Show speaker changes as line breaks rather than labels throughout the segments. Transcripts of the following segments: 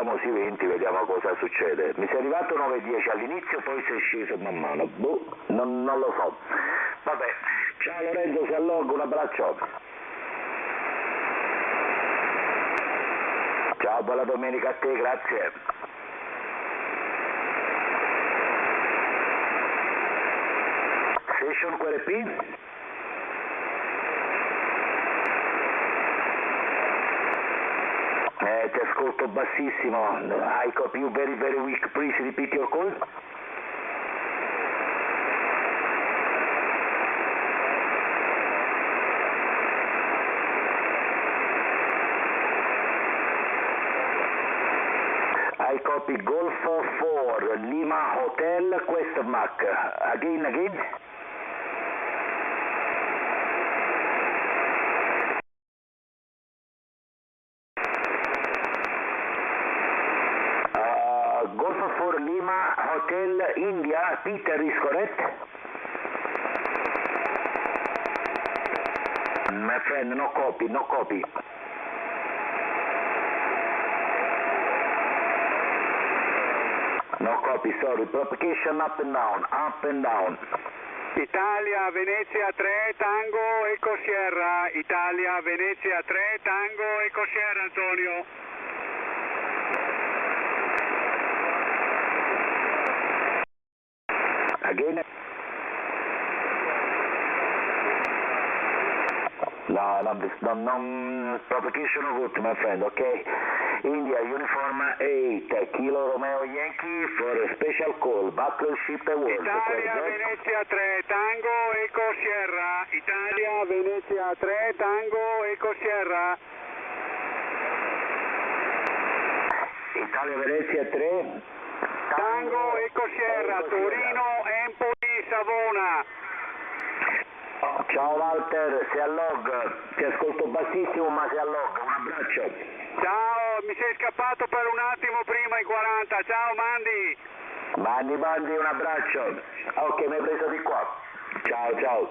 vediamo sui 20, vediamo cosa succede. Mi sei arrivato 9:10 all'inizio, poi sei sceso man mano, non lo so. Vabbè, ciao Lorenzo, si allogga, un abbraccio. Ciao, buona domenica a te, grazie. Session QRP? Ti ascolto bassissimo. I copy you very very weak, please repeat your call. I copy Golf 4, Lima Hotel, question mark. Again. Golf 4 Lima Hotel India, Peter is correct? My friend, no copy. No copy, sorry. Propagation up and down.
Italia, Venezia 3, Tango, Eco Sierra. Italia, Venezia 3, Tango, Eco Sierra, Antonio.
Again? No, propagation route, my friend, okay? India, Uniform 8, Kilo Romeo Yankee for a special call, Battleship Award.
Italia, Venezia 3, Tango, Eco Sierra. Italia, Venezia 3, Tango, Eco Sierra.
Italia, Venezia 3,
Tango, Eco Sierra, Torino, Empoli, Savona.
Ciao Walter, si allog, ti ascolto bassissimo ma si allog, un abbraccio.
Ciao, mi sei scappato per un attimo prima in 40, ciao Mandi.
Mandi, un abbraccio. Ok, mi hai preso di qua. Ciao.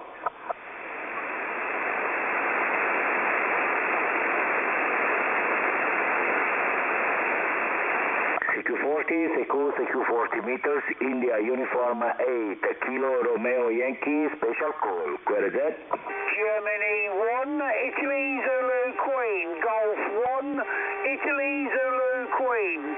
CQ40 meters, India, Uniform 8, Kilo Romeo Yankee, special call, QRZ.
Germany 1, Italy Zulu Queen, Golf 1, Italy Zulu Queen.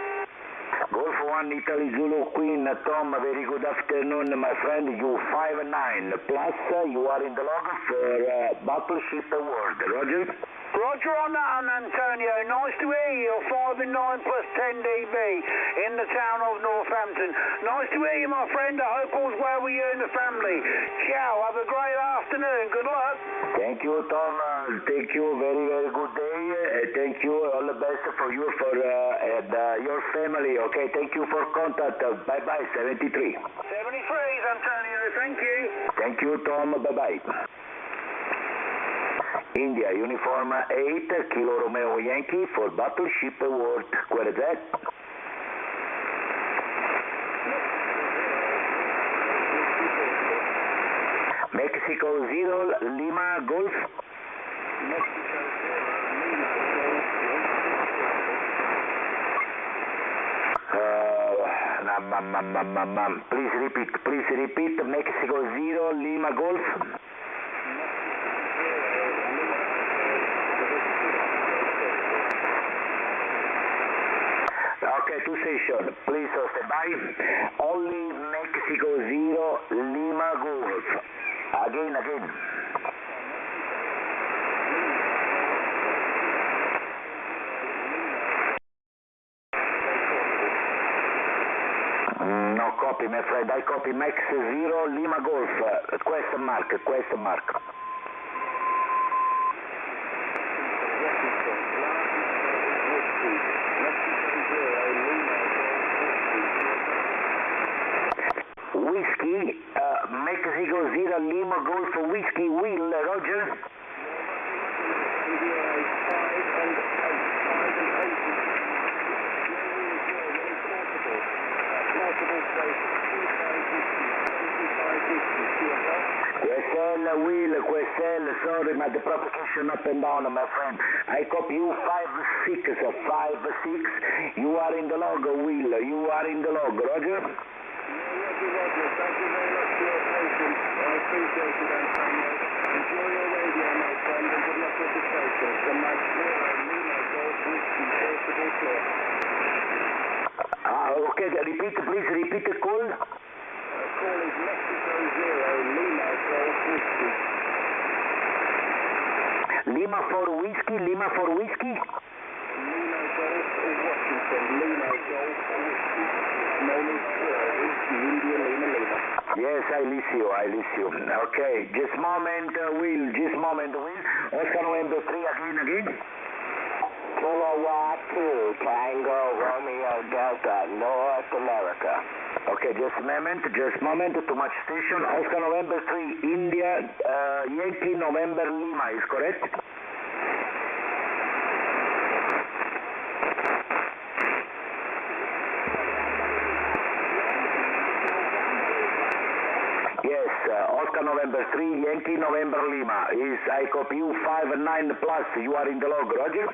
Golf 1, Italy Zulu Queen, Tom, very good afternoon, my friend, U59, plus you are in the log for Battleship Award, Roger?
Roger on that, Antonio. Nice to hear you. 5 and 9 plus 10 dB in the town of Northampton. Nice to hear you, my friend. I hope all's well with you and the family. Ciao. Have a great afternoon. Good luck.
Thank you, Tom. Thank you. Very, very good day. Thank you. All the best for you and your family. Okay. Thank you for contact. Bye-bye. 73.
73, Antonio. Thank you.
Thank you, Tom. Bye-bye. India, Uniform 8, Kilo Romeo Yankee for Battleship Award, QRZ. Mexico 0, Lima Golf. Please repeat, Mexico 0, Lima Golf. Okay, two station, please stand by. Only Mexico 0, Lima Golf. Again. No copy, my friend. I copy Max 0, Lima Golf. Question mark. Whiskey, Mexico 0, Lima Golf, Whiskey, Will, Roger. QSL, sorry, but the propagation up and down, my friend. I copy you 5 656. You are in the log, Will. You are in the log, Roger?
Roger. Thank you very much for your patience. I appreciate it, Antonio. Enjoy your radio, my friend, and good luck with the station. From my Sierra, Lima, Golf, Whiskey, Portable Clear.
Okay, please repeat the call.
Call is Mexico Zero, Lima, Golf, Whiskey.
Lima for whiskey.
Lima Golf, Washington, Lima Golf, Whiskey. Moment 4, Whiskey, India, Lima.
Yes, I listen. Okay, just moment, Will. Oscar November 3 again.
Kilowatt 2, Tango, Romeo, Delta, North America.
Okay, just moment, too much station. Oscar November 3, India, Yankee November Lima, is correct? Yes, Oscar November 3, Yankee November Lima, is I copy you 59 plus, you are in the log, Roger?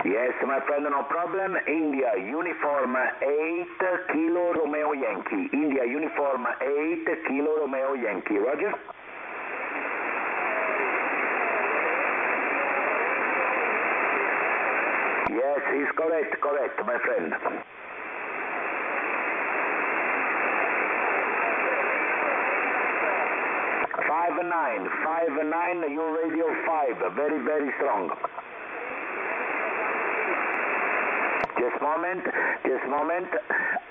Yes, my friend, no problem. India, uniform 8, Kilo Romeo Yankee. India, uniform 8, Kilo Romeo Yankee. Roger? Yes, it's correct, my friend. Five nine, your radio 5, very, very strong. Just moment.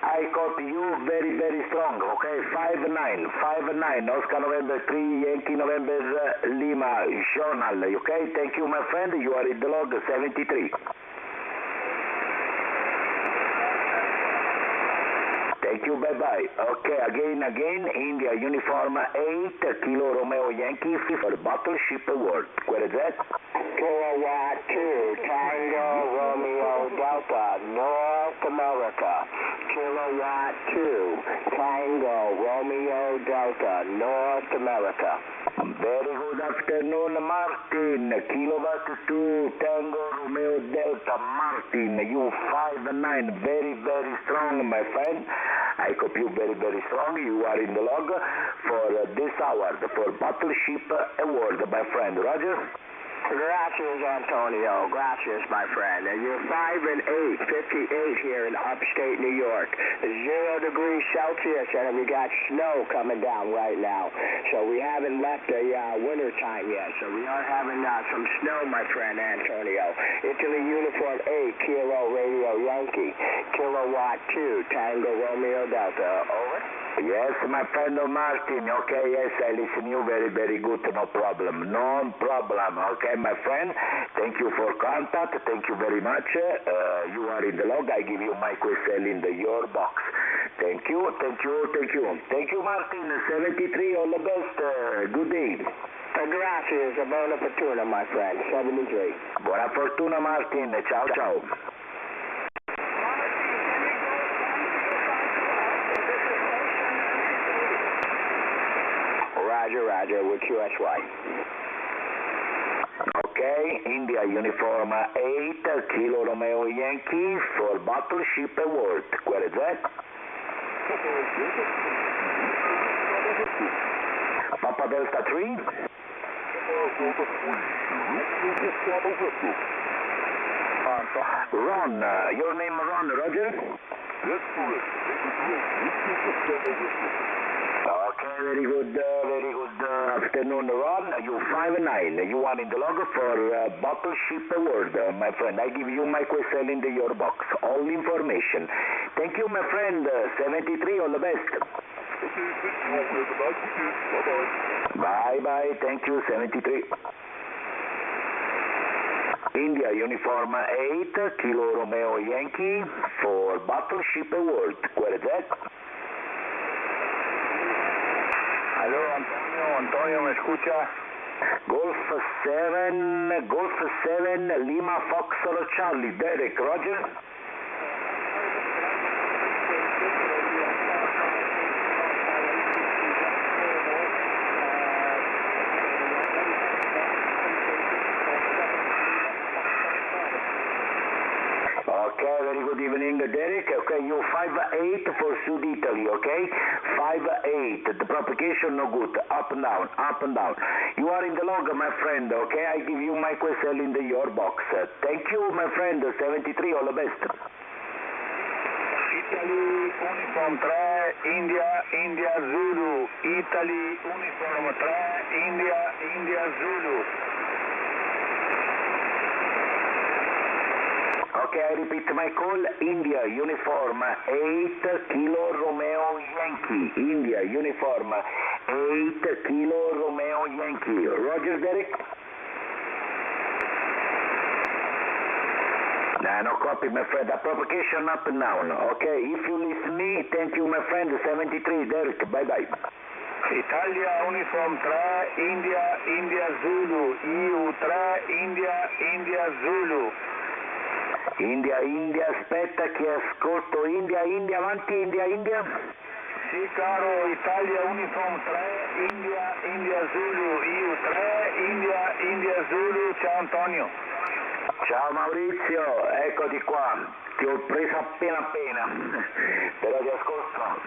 I copy you very, very strong. Okay, 5-9. Oscar November 3, Yankee November Lima, Journal. Okay, thank you, my friend. You are in the log 73. Thank you, bye-bye. Okay, again, India, uniform 8, Kilo Romeo Yankee, for Battleship Award. Where is that?
Kilowatt 2, Tango, Romeo, Delta, North America. Kilowatt 2, Tango, Romeo, Delta, North America.
Very good afternoon, Martin. Kilowatt 2, Tango, Romeo, Delta, Martin. You 5-9, very, very strong, my friend. I copy you very, very strong. You are in the log for this award, for Battleship Award, my friend. Roger?
Gracias, Antonio. Gracias, my friend. And you're 5-8, 58 here in upstate New York. 0 degrees Celsius, and we got snow coming down right now. So we haven't left the winter time yet. So we are having some snow, my friend Antonio. Italy uniform 8, Kilo Radio Yankee. Kilowatt 2, Tango Romeo Delta. Over.
Yes, my friend Martin. Okay, yes, I listen you very, very good. No problem. Okay, my friend. Thank you for contact. Thank you very much. You are in the log. I give you my QSL in your box. Thank you, Martin. 73, all the best. Good day.
Gracias. Buona fortuna, my friend. 73.
Buona fortuna, Martin. Ciao.
Roger, with QSY.
Okay, India, uniform 8, Kilo Romeo Yankee for Battleship Award. Where is that? Papa Delta 3? Ron, your name Ron, Roger?
Yes,
Okay, very good afternoon, Ron. You 5-9. You are in the log for Battleship Award, my friend. I give you my QSL in your box. All information. Thank you, my friend. 73, all the best. Bye. Thank you, 73. India, uniform 8, Kilo Romeo Yankee for Battleship Award. Where is that?
Aló, Antonio, ¿me escucha?
Golf 7, Lima Foxtrot Charlie, Derek, Roger? Okay, very good evening, Derek. Okay, you 5-8 for Sud Italy, okay? 5-8. The propagation no good. Up and down, up and down. You are in the log, my friend, okay? I give you my QSL in your box. Thank you, my friend. 73, all the best.
Italy Uniform 3, India Zulu. Italy Uniform 3, India Zulu.
Okay, I repeat my call. India Uniform 8 Kilo Romeo Yankee. India Uniform 8 Kilo Romeo Yankee. Roger, Derek? No copy, my friend. Appropriation up and down. Okay, if you listen me, thank you, my friend. 73, Derek. Bye-bye.
Italia Uniform 3, India Zulu. EU3, India Zulu.
India, aspetta che ascolto. India, avanti, India.
Sì, caro, Italia Uniform 3, India Zulu. EU3, India Zulu. Ciao Antonio.
Ciao Maurizio, eccoti qua, ti ho preso appena, però ti ascolto.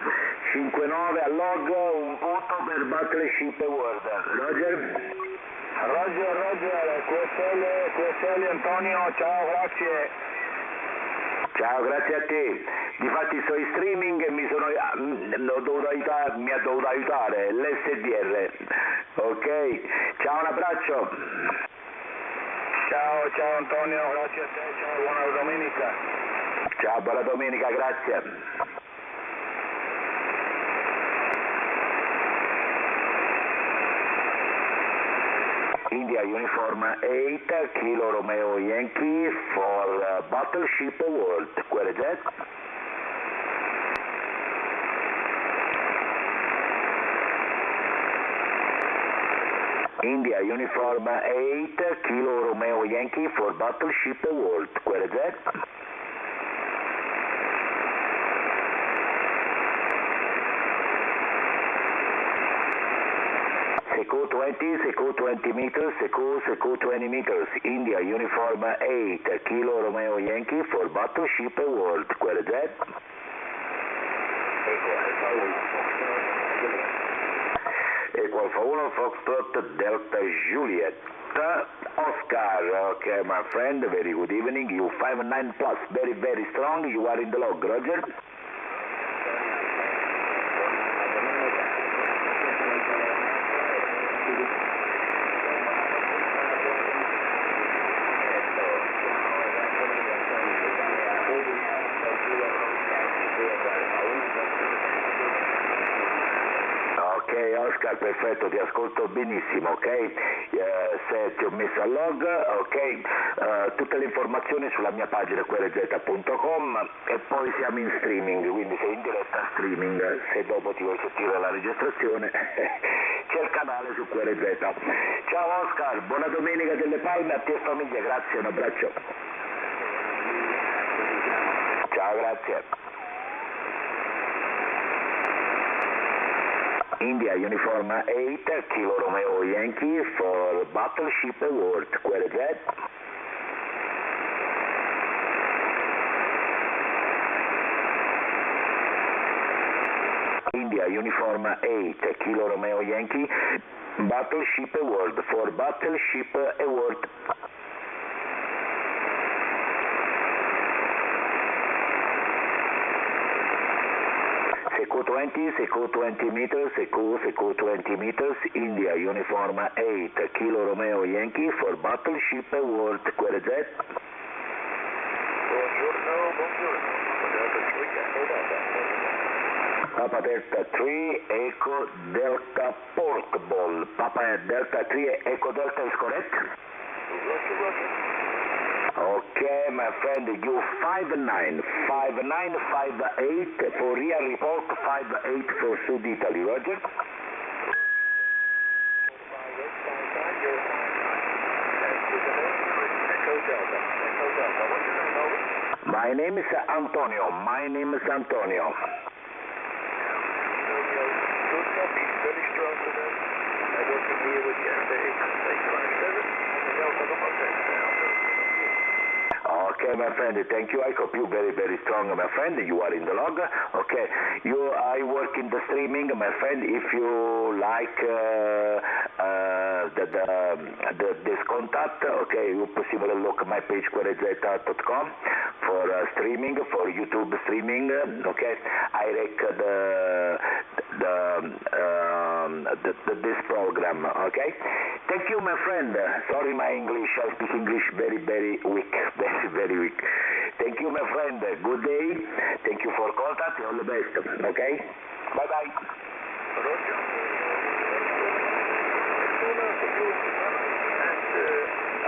5-9 al log, un voto per Battleship World. Roger?
Roger, QSL Antonio, ciao, grazie.
Ciao, grazie a te. Difatti sto in streaming e mi ha dovuto aiutare l'SDR. Ok, ciao, un abbraccio.
Ciao Antonio, grazie a te, ciao, buona domenica.
Ciao, buona domenica, grazie. India Uniform 8 Kilo Romeo Yankee for Battleship World. Query jet. India Uniform 8 Kilo Romeo Yankee for Battleship World. Query jet. Seco 20 meters, Seco 20 meters. India Uniform 8 Kilo Romeo Yankee for Battleship World. Query jet. Eco Alpha 1 Foxtrot Delta Juliet Oscar. Okay, my friend, very good evening. You 5-9 plus, very strong. You are in the log, Roger. Ok Oscar, perfetto, ti ascolto benissimo, ok? Se ti ho messo al log, ok? Tutte le informazioni sulla mia pagina qrz.com e poi siamo in streaming, quindi sei in diretta streaming, se dopo ti vuoi sentire la registrazione c'è il canale su QRZ. Ciao Oscar, buona domenica delle Palme a te e famiglia, grazie, un abbraccio. Ciao, grazie. India Uniform 8 Kilo Romeo Yankee for Battleship World. Query jet. India Uniform 8 Kilo Romeo Yankee Battleship World for Battleship World. Seco 20 meters, Seco 20 meters, India Uniform 8 Kilo Romeo Yankee for Battleship World. Query jet. Papa Delta 3 Echo Delta Portable. Papa Delta 3 Echo Delta is correct? Okay, my friend, you 5-9, 5-8 for real report, 5-8 for Sud Italy, Roger? My name is Antonio,
Good copy, very strong today. I'm working here with the FA 857, and the Delta Papa 10 now.
Okay, my friend, thank you. I hope you very, very strong, my friend. You are in the log. Okay, I work in the streaming, my friend. If you like this contact, okay, you possibly look my page querezeta.com for streaming, for YouTube streaming. Okay, I rec this program. Okay, thank you, my friend. Sorry, my English. I speak English very, very weak. Very, very weak. Thank you, my friend. Good day. Thank you for contact. All the best. Okay. Bye bye.
Roger.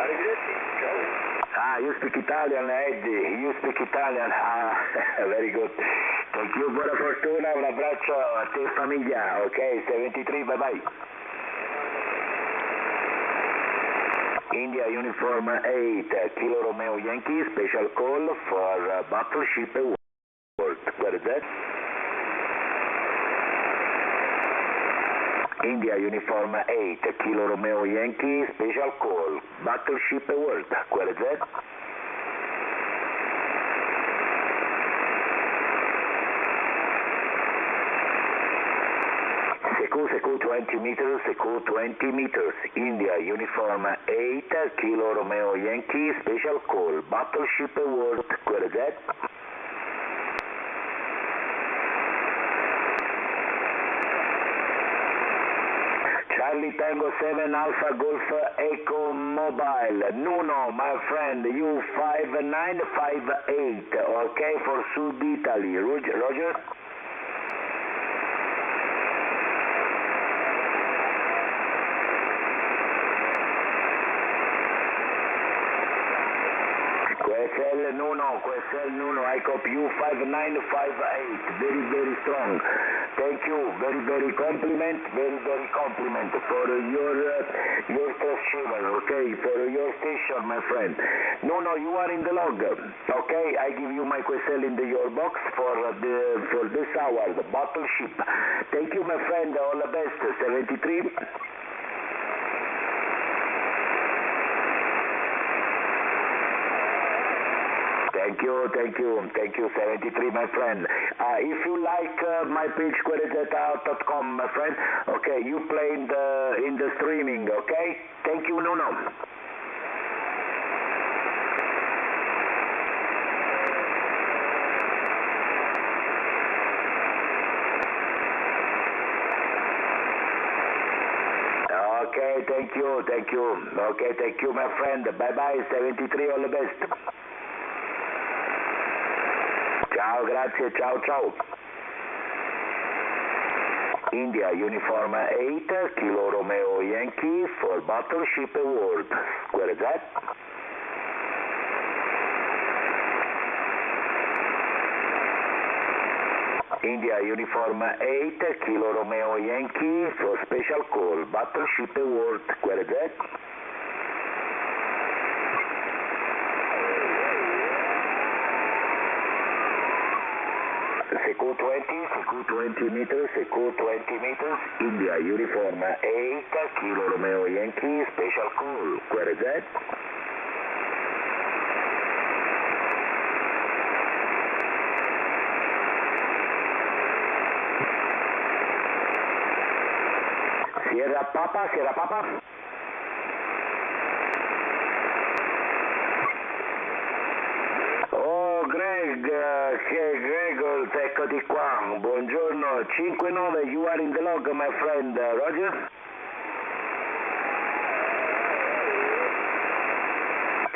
Arrivederci. Ciao.
You speak Italian, Eddie. You speak Italian. Very good. Thank you. Buona fortuna. Un abbraccio a te e famiglia. Ok, 73. Bye bye. India Uniform 8, Kilo Romeo Yankee, special call for battleship World. Where is that? India Uniform 8, Kilo Romeo Yankee, special call, battleship World. Where is that? Seco 20 meters, Seco 20 meters, India Uniform 8, Kilo Romeo Yankee, special call, battleship World, where is that? Charlie Tango 7 Alpha Golf Echo Mobile, Nuno, my friend, U5958, okay, for Sud Italy, Roger? QSL Nuno, I copy you 5958, very, very strong. Thank you, very, very compliment for your transceiver, okay, for your station, my friend. Nuno, you are in the log, okay, I give you my QSL in your box for this hour, the battleship. Thank you, my friend, all the best, 73. Thank you, 73, my friend. If you like my page, querezeta.com, my friend, okay, you play in the streaming, okay? Thank you, Nuno. Okay, thank you. Okay, thank you, my friend. Bye-bye, 73, all the best. Ciao, grazie, ciao. India Uniform 8, Kilo Romeo Yankee for battleship World. Where is that? India Uniform 8, Kilo Romeo Yankee for special call, battleship World. Where is that? Seco 20 meters, India Uniform 8, Kilo Romeo Yankee, special call. Where is that? Sierra Papa. Gregor, eccoti qua, buongiorno, 5-9, you are in the log, my friend, Roger?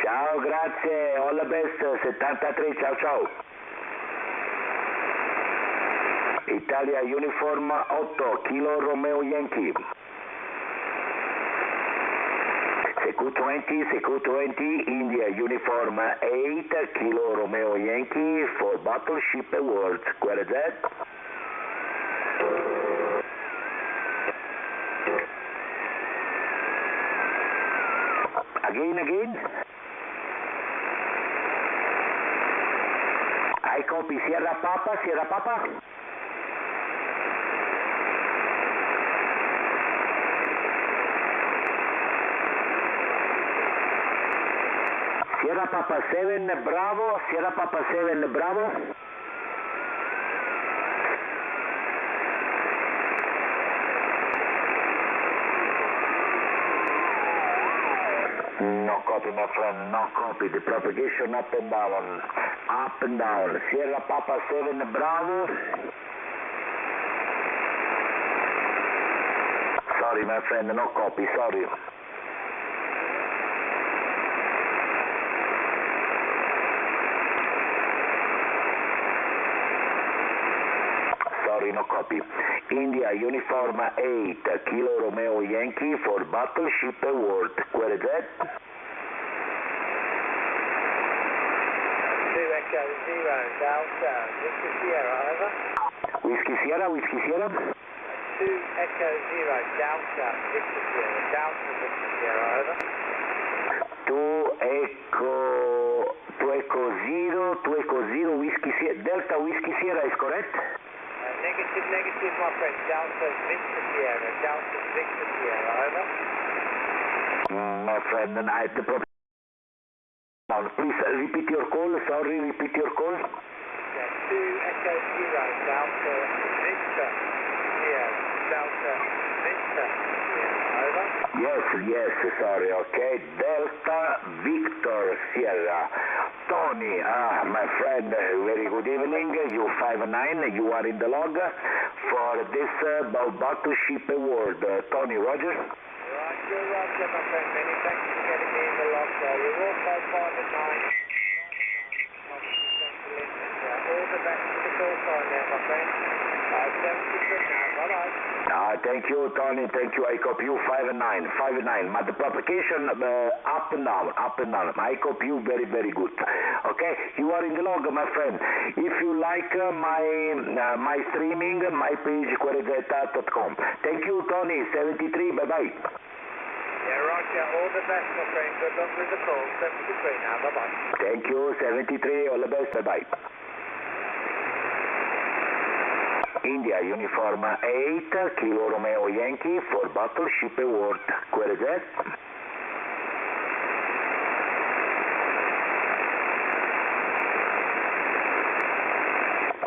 Ciao, grazie, all the best, 73, ciao. Italia Uniform 8, Kilo Romeo Yankee. Seco 20, India Uniform 8, Kilo Romeo Yankee for battleship World. Where is that? Again? I copy Sierra Papa. Sierra Papa 7 Bravo, Sierra Papa 7 Bravo. No copy, my friend, no copy. The propagation up and down. Up and down. Sierra Papa 7 Bravo. Sorry, my friend, no copy, sorry. Sorry, no copy. India, Uniform 8, Kilo Romeo Yankee for Battleship Award. Query that.
2 Echo 0, Delta, Victor Sierra, over.
Whiskey Sierra, Whiskey Sierra.
2 Echo 0, Delta, Victor Sierra, Delta, Victor Sierra, over.
2 Echo 0, Whiskey Sierra, Delta Whiskey Sierra is correct?
Negative, my friend, Delta, Victor Sierra, Delta, Victor Sierra, over.
My friend, I the problem. Now, please repeat your call, sorry, repeat your call.
Yeah, 2 Echo 0, Delta, Victor Sierra, Delta, Victor Sierra, over.
Yes, sorry, okay. Delta Victor Sierra. Tony, my friend, very good evening. You59, you are in the log for this Battleship Award. Tony, Roger?
Roger, my friend. Many thanks for getting me in the log there. You're all 559. All the best for the call sign there, my friend. 573 now, bye-bye.
Thank you, Tony. Thank you. I copy you 5-9. But the propagation up and down. I copy you very, very good. Okay, you are in the log, my friend. If you like my streaming, my page queryzeta.com. Thank you, Tony. 73. Bye-bye.
Yeah, Roger. All the best, my friend. Good luck with the call. 73 now. Bye-bye.
Thank you. 73. All the best. Bye-bye. India, Uniform 8, Kilo Romeo Yankee for Battleship Award. Query that.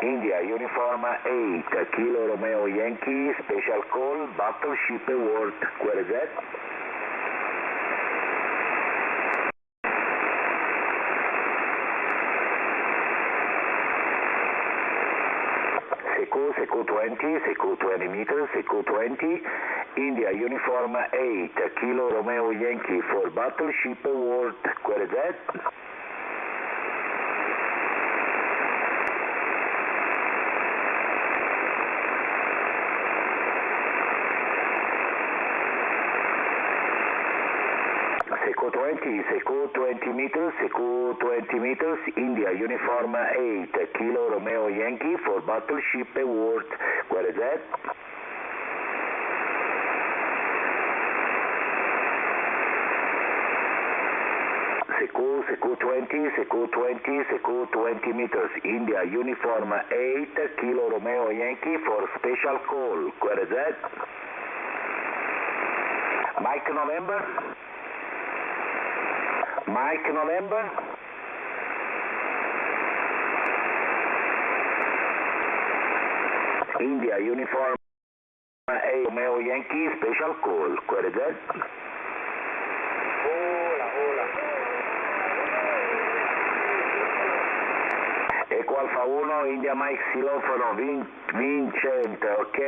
India, Uniform 8, Kilo Romeo Yankee, special call, Battleship Award. Query that. Seco 20 meters, Seco 20, India, Uniform 8, Kilo Romeo Yankee for Battleship Award. Query that. Seco 20 meters, Seco 20 meters, India, Uniform 8, Kilo Romeo Yankee for Battleship Award. Query that. Seco 20 meters, India, Uniform 8, Kilo Romeo Yankee for special call. Query that. Mike November. India, Uniform 8, Romeo Yankee, special call. Query that.
Hola.
Eco Alfa 1, India Mike Xilofono, Vincent, ok.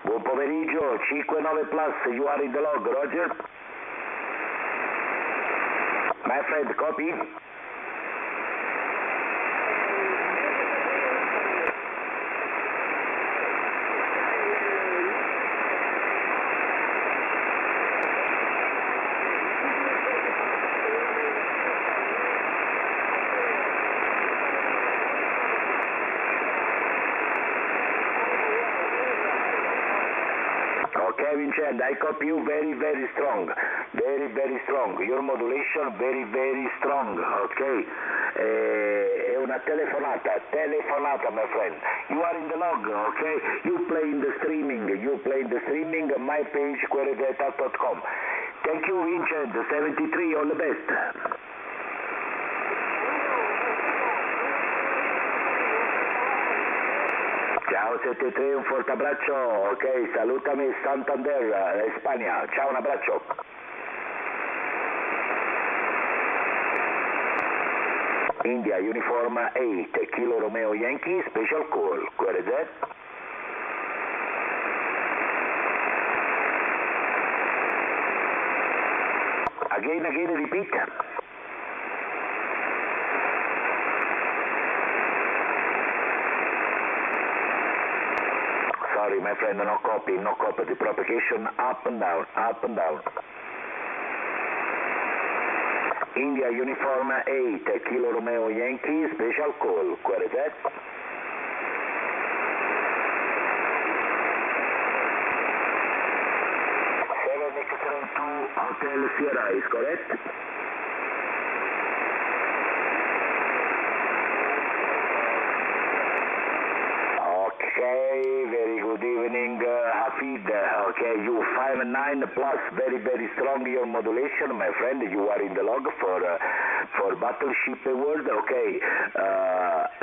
Buon pomeriggio, 5-9 plus, you are in the log, Roger. My friend, copy. Okay, Vincent, I copy you very, very strong. Very, very strong. Your modulation very, very strong. Okay. È una telefonata, my friend. You are in the log, okay? You play in the streaming, my page, queryzeta.com. Thank you, Vincent. 73, all the best. Ciao 73, un forte abbraccio, ok, salutami Santander, Spagna, ciao, un abbraccio. India Uniform 8, Kilo Romeo Yankee, special call, QRZ. Again, repeat. Sorry, my friend, no copy, the propagation up and down, up and down. India Uniform 8, Kilo Romeo Yankee, special call, QRZ. 7X-ray 2, Hotel Sierra, is correct? Okay, very good evening, Hafid. Okay, you 5-9 plus, very strong your modulation, my friend. You are in the log for Battleship Award. Okay,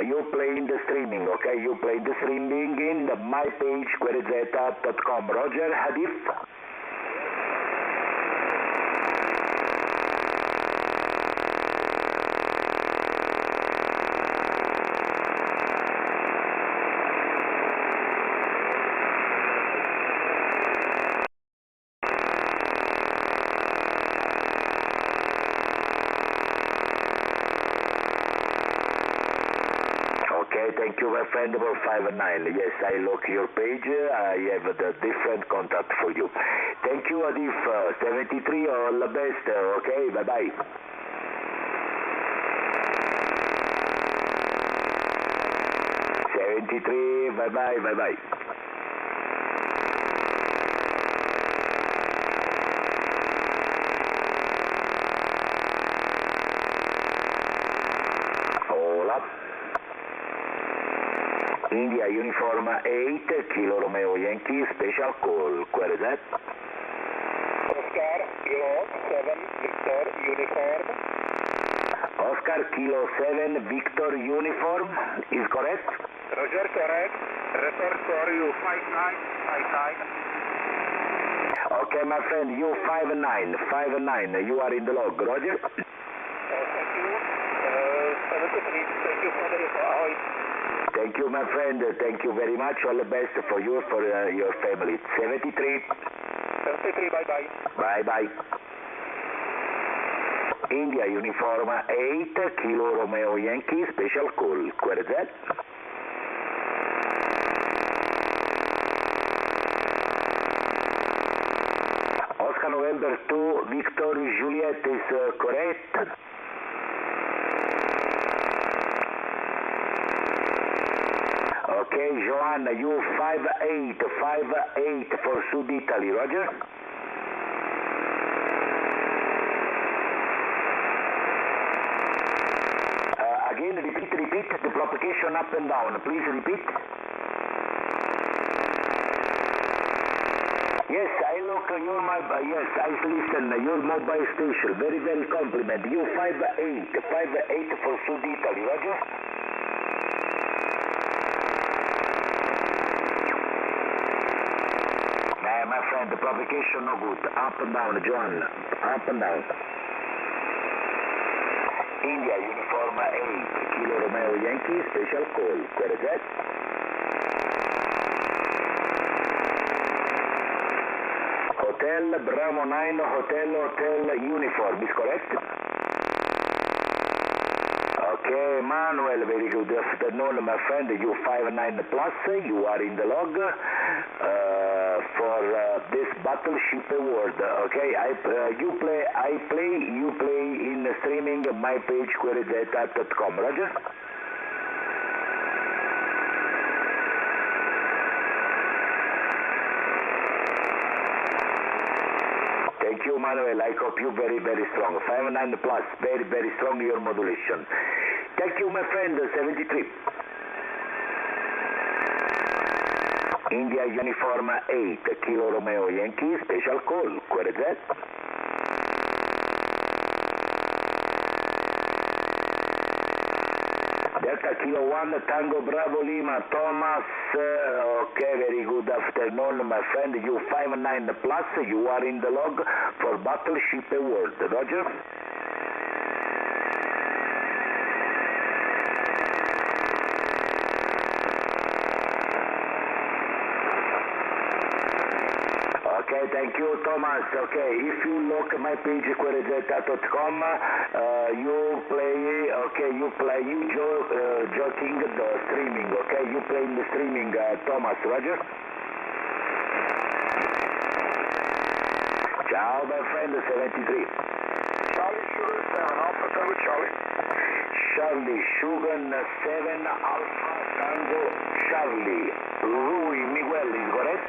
you play in the streaming. Okay, you play the streaming in the my page QRZ.com. Roger, Hadif. Thank you, my friend, for 5-9. Yes, I look your page. I have the different contact for you. Thank you, Adif. 73, all the best. Okay, bye-bye. Bye-bye. India Uniform 8, Kilo Romeo Yankee, special call, QRZ.
Oscar, Kilo 7, Victor, Uniform.
Oscar, Kilo 7, Victor, Uniform, is correct?
Roger, correct. Report for you 59.
Okay, my friend, you 5-9, you are in the log, Roger?
Thank you. 73, thank you for the report.
Thank you, my friend. Thank you very much. All the best for you, for your family. 73.
73, bye-bye.
Bye-bye. India Uniform 8, Kilo Romeo Yankee, special call, QRZ. Oscar November 2, Victor Juliet is correct. Okay, Joanna, you 5-8 for Sud Italy, Roger? Again, repeat, the propagation up and down, please repeat. Yes, I look your mobile, yes, I listen, your mobile station, very compliment. You 5-8 for Sud Italy, Roger? My friend, the propagation no good. Up and down, John. Up and down. India Uniform 8, Kilo Romeo Yankee, special call. QRZ. Hotel Bravo 9, Hotel Uniform, is correct? Okay, Manuel, very good afternoon, my friend. You 5-9 plus, you are in the log for this Battleship Award. Okay, you play in streaming my page QRZ.com. Roger. Thank you, Manuel. I copy you very strong. 5-9 plus, very strong your modulation. Thank you, my friend. 73. India Uniform 8, Kilo Romeo Yankee, special call, QRZ. Delta Kilo 1, Tango Bravo Lima, Thomas, okay, very good afternoon, my friend, U59 plus, you are in the log for Battleship Award, Roger? Okay, thank you, Thomas. Okay, if you look my page, querezeta.com, you joking the streaming, okay? You play in the streaming, Thomas, Roger? Ciao, my friend, 73.
Charlie Sugar 7, Alpha Tango Charlie.
Charlie Sugar 7, Alpha Tango Charlie. Rui Miguel is correct?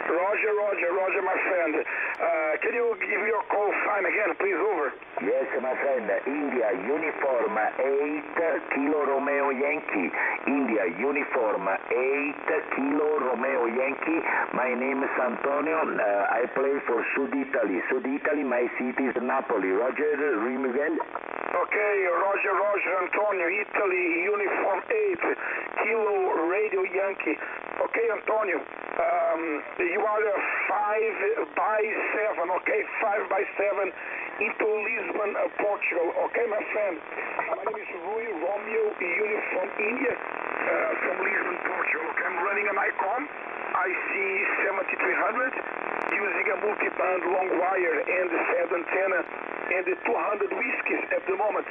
Roger, my friend. Can you give your call sign again, please? Over.
Yes, my friend. India Uniform 8 Kilo Romeo Yankee. India Uniform 8 Kilo Romeo Yankee. My name is Antonio. I play for Sud Italy. Sud Italy, my city is Napoli. Roger, Rui Miguel.
Okay, Roger, Antonio, Italy, Uniform 8 Kilo Radio Yankee. Okay, Antonio. You are 5 by 7, okay? 5 by 7 into Lisbon, Portugal. Okay, my friend? My name is Rui Romeo, Uniform India, from Lisbon, Portugal. Okay, I'm running an ICOM IC7300 using a multi-band long wire and a fed antenna and the 200 whiskies at the moment.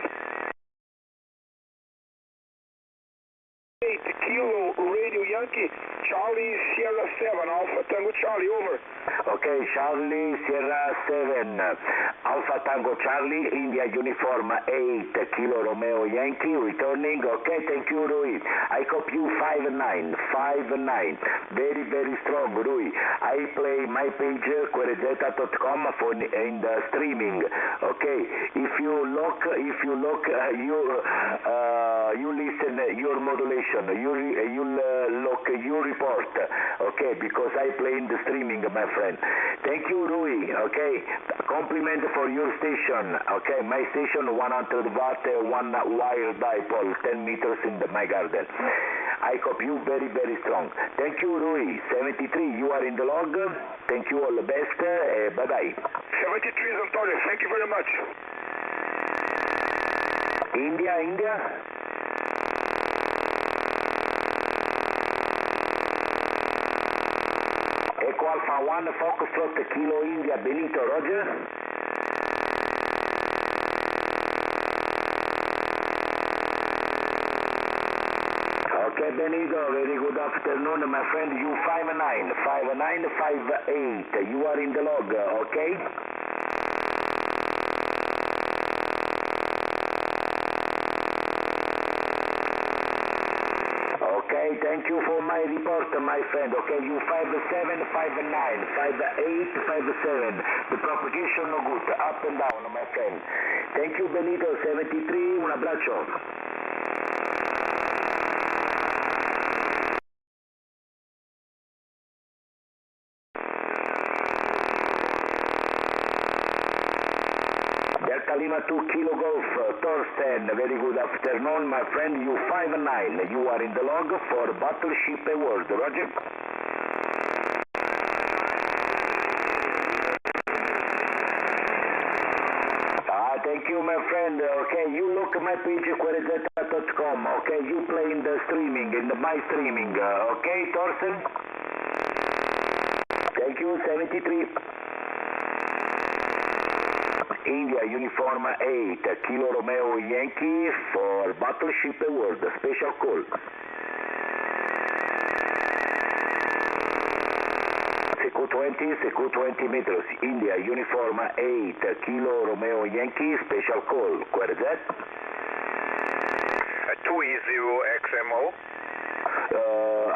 8 Kilo Radio Yankee, Charlie Sierra 7, Alpha Tango Charlie, over.
Okay, Charlie Sierra 7, Alpha Tango Charlie, India Uniform 8 Kilo Romeo Yankee, returning. Okay, thank you, Rui. I copy you 59, very, very strong, Rui. I play my page, querezeta.com for in the streaming. Okay, if you look, you listen your modulation, you report, okay, because I play in the streaming, my friend. Thank you, Rui, okay. Compliment for your station, okay. My station 100 watt, 1 wire dipole, 10 meters in my garden. I copy you very, very strong. Thank you, Rui. 73, you are in the log. Thank you, all the best. Bye-bye.
73 is Antonio, thank you very much.
India. Echo Alpha 1, Foxtrot Kilo India, Benito, Roger. Okay, Benito, very good afternoon, my friend. U59, you are in the log, okay? Okay, thank you for my report, my friend. Okay, you 57, 59, 58, 57. The propagation no good, up and down, my friend. Thank you, Benito, 73, un abbraccio. Delta Lima 2 Kilo Golf, Thorsten, very good afternoon, my friend. U59, you are in the log for Battleship Award, Roger. Thank you, my friend. Okay, you look my page, querezeta.com, okay, you play in the streaming, my streaming, okay, Thorsten? Thank you, 73. India Uniform 8 Kilo Romeo Yankee for Battleship Award, special call. CQ 20 meters, India Uniform 8 Kilo Romeo Yankee, special call, Querzet.
2E0XMO.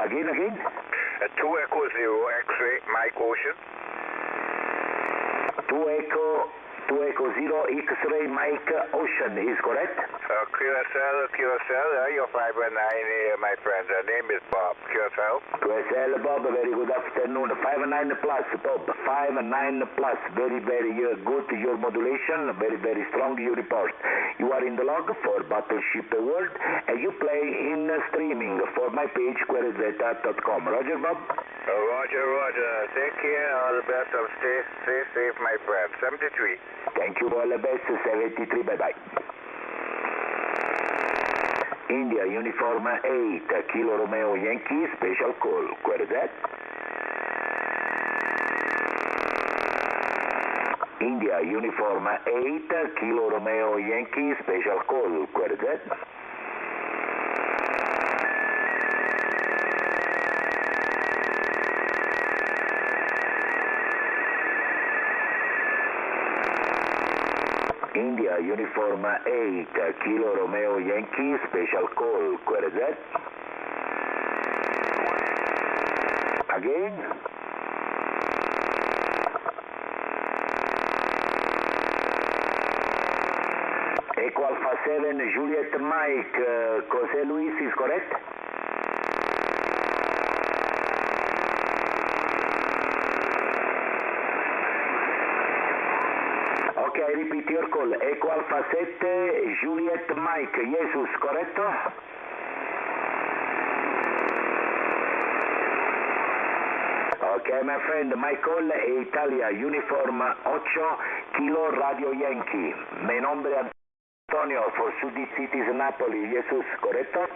Again?
2 Echo 0 X-ray, Mike Ocean.
2 Echo 0 X-ray Mike Ocean is correct?
QSL, you're 519 here, my friend. The name is Bob. QSL?
QSL, Bob, very good afternoon. 59 plus, Bob, 59 plus. Very, very good, your modulation, very, very strong, you report. You are in the log for Battleship World, and you play in streaming for my page, QueryZ.com. Roger, Bob?
Roger. Take care, all the best, and stay safe, my friend. 73.
Thank you, all the best, 73, bye-bye. India, Uniform 8, Kilo Romeo Yankee, special call, QueryZ. India, Uniform 8, Kilo Romeo Yankee, special call, QueryZ. India, Uniform 8, Kilo Romeo Yankee, special call, QueryZ. Again. Echo Alpha 7, Juliet Mike, Jose Luis is correct? Okay, I repeat your call. Echo Alpha 7, Juliet Mike, Jesus, corretto? Ok, my friend, my call è Italia, Uniform 8, Kilo Radio Yankee. Mi nombre Antonio, for Sudi Cities, Napoli, Jesus, corretto?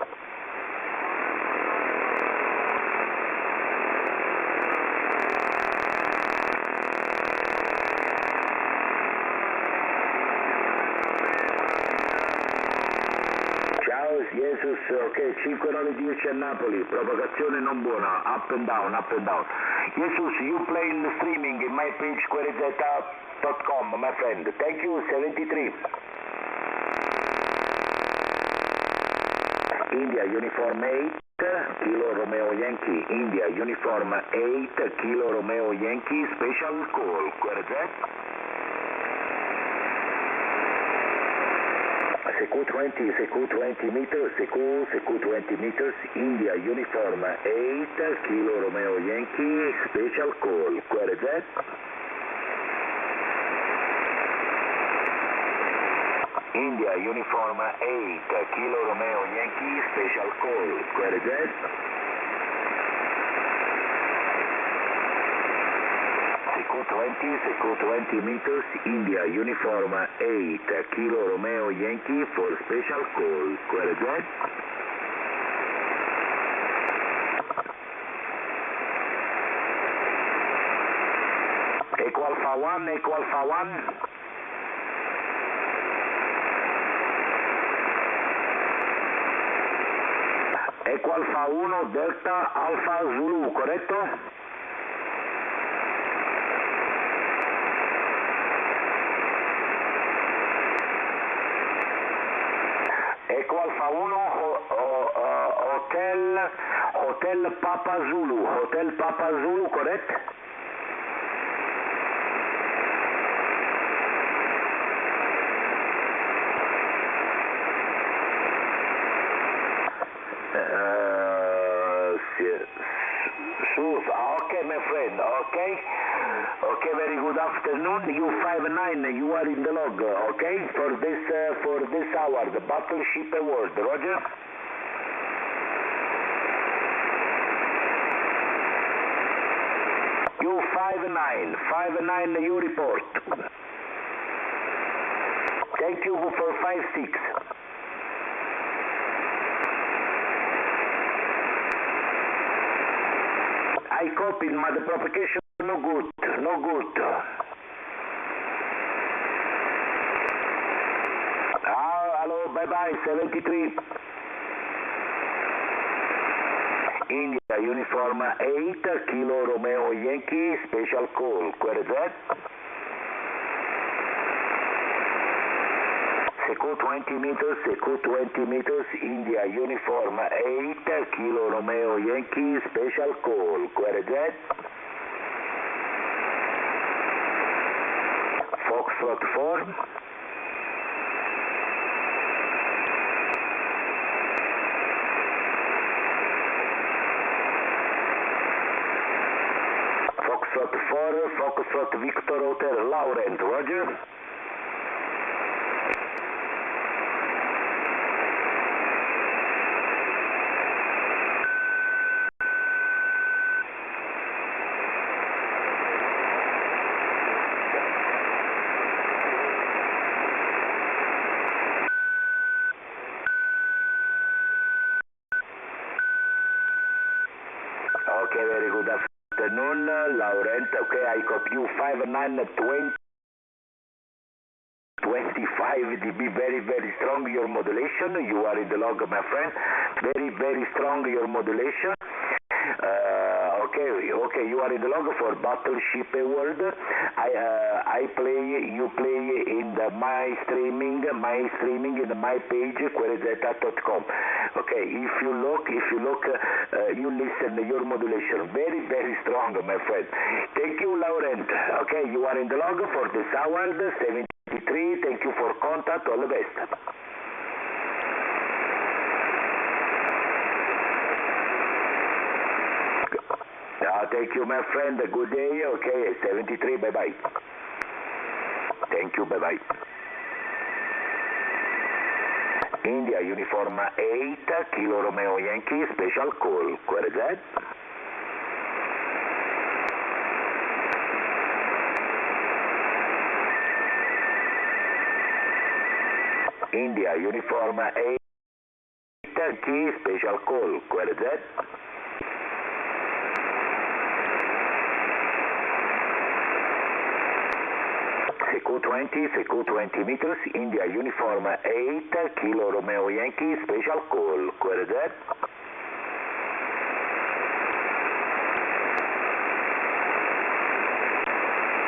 Jesus, ok, 5910 a Napoli, propagazione non buona, up and down. Jesus, you play in the streaming in my page, QueryZ.com, my friend. Thank you, 73. India, Uniform 8, Kilo Romeo Yankee. India, Uniform 8, Kilo Romeo Yankee, special call, QueryZ. CQ20 meters, CQ20 meters, India, Uniform 8, Kilo Romeo Yankee, special call, QueryZ. India, Uniform 8, Kilo Romeo Yankee, special call, QueryZ. CQ20 meters, India, Uniform 8, Kilo Romeo Yankee for special call, QueryZ. Echo Alpha 1, Echo Alpha 1. Echo Alpha 1, Delta Alpha Zulu, corretto? Echo Alpha 1, Hotel Papa Zulu, correct? Okay, my friend, okay? Okay, very good afternoon. You 59, you are in the log, okay? For this hour, the Battleship Award, Roger? You 59, you report. Thank you for 56. I copied, but the propagation no good. Hello, bye-bye, 73. India, Uniform 8, Kilo Romeo Yankee, special call, QueryZ. CQ20 meters, India, Uniform 8, Kilo Romeo Yankee, special call, QueryZ. Foxtrot 4. Foxtrot Victor Hotel, Laurent, roger. Okay, very good afternoon, Laurent. Okay, I copy you 5920. 25 dB, very strong your modulation. You are in the log, my friend. Very strong your modulation. Okay, you are in the log for Battleship World. I play, you play in the my streaming in the my page queryzeta.com. Okay, if you look, you listen your modulation. Very strong, my friend. Thank you, Laurent. Okay, you are in the log for the Howard 73. Thank you for contact. All the best. Thank you, my friend. Good day. Okay, 73. Bye-bye. Thank you. Bye-bye. India, Uniform 8, Kilo Romeo Yankee, special call. Where is that? India, Uniform 8, key, special call. Where is that? Seco 20 meters, India Uniform 8, Kilo Romeo Yankee, special call. Where is that?